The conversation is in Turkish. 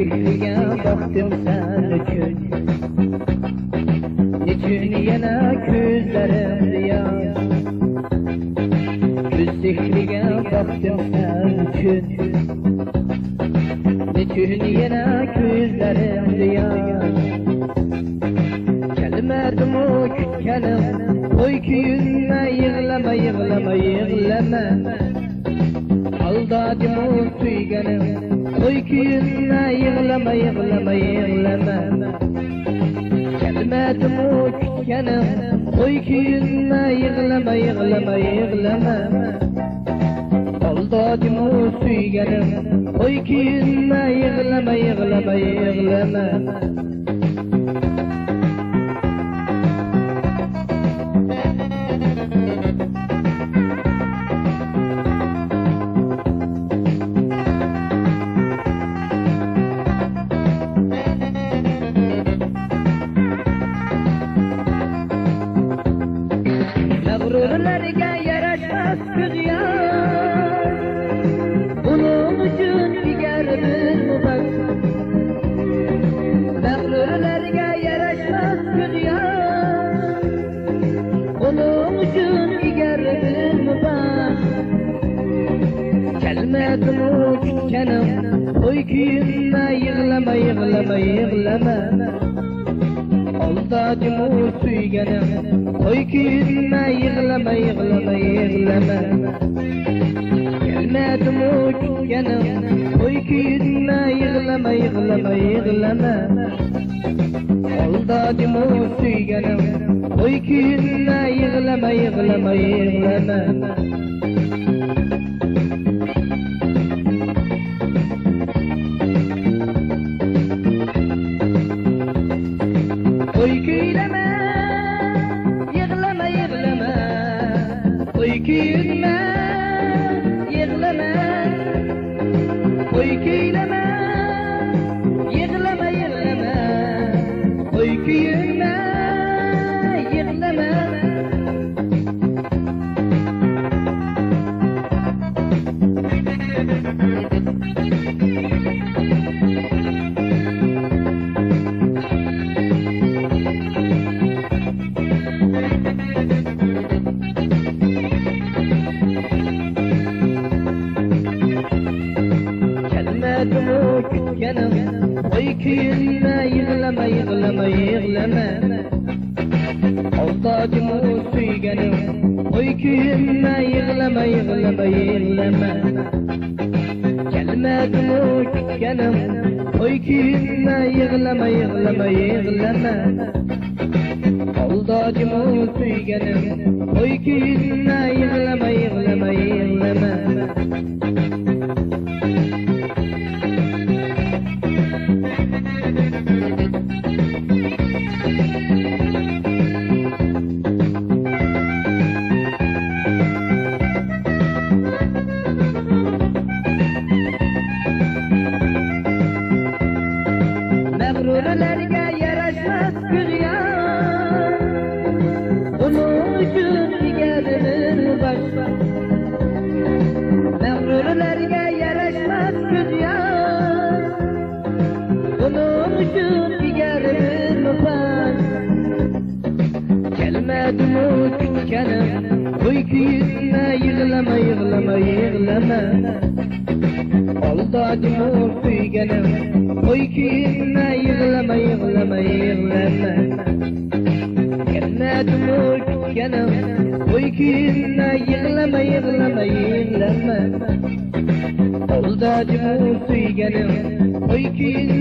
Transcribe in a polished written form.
Fikriga baktım sen üçün. Niçin yana gözlerimde yaş? Göz fikriga baktım sen üçün. Niçin yana gözlerimde yaş? Gelmedim o kütkenim, oy kuyunma, yığlama, yığlama, yığlama. Aldadım o suyganim, oy kuyunma, yığlama, yığlama, yığlama. Gelmedim o kütkenim, oy kuyunma, yığlama, yığlama, yığlama. Aldadım o suyganim, oy kuyunma, yığlama, yığlama, yığlama. Mağrurlarga yaraşmaz kızyan, bunun üçün digerdir mübak. Mağrurlarga yaraşmaz kızyan, bunun üçün digerdir mübak. Gelmedim o kütkenim, oy kuyunma, yığlama, yığlama, yığlama. Aldadım o suyganim, oy kuyunma, yığlama, yığlama, yığlama. Gelmedim o kütkenim, oy kuyunma, yığlama, yığlama, yığlama. Aldadım o suyganim, oy kuyunma, yığlama, yığlama, yığlama. Oy küyleme, yığlama, yığlama. Oy kuyunma, yığlama. Oy küyleme, yığlama, yığlama. Oy kuyunma, yığlama. Gelmedim o kütkenim, oy kuyunma, yığlama, yığlama, yığlama. Aldadım o suyganim, oy kuyunma, yığlama, yığlama, yığlama. Gelmedim o kütkenim, oy kuyunma, yığlama, yığlama, yığlama. Aldadım o suyganim, oy kuyunma, yığlama, yığlama, yığlama. Mağrurlarga yaraşmaz kızyan, bunun üçün digerdir mübak. Mağrurlarga yaraşmaz kızyan, bunun üçün digerdir mübak. Gelmedim o kütkenim, oy kuyunma, yığlama, yığlama, yığlama. Aldadım o suyganim, oy kuyunma, yığlama, yığlama, yığlama. Gelmedim o kütkenim, oy kuyunma, yığlama, yığlama, yığlama. Aldadım o suyganim, oy kuyunma.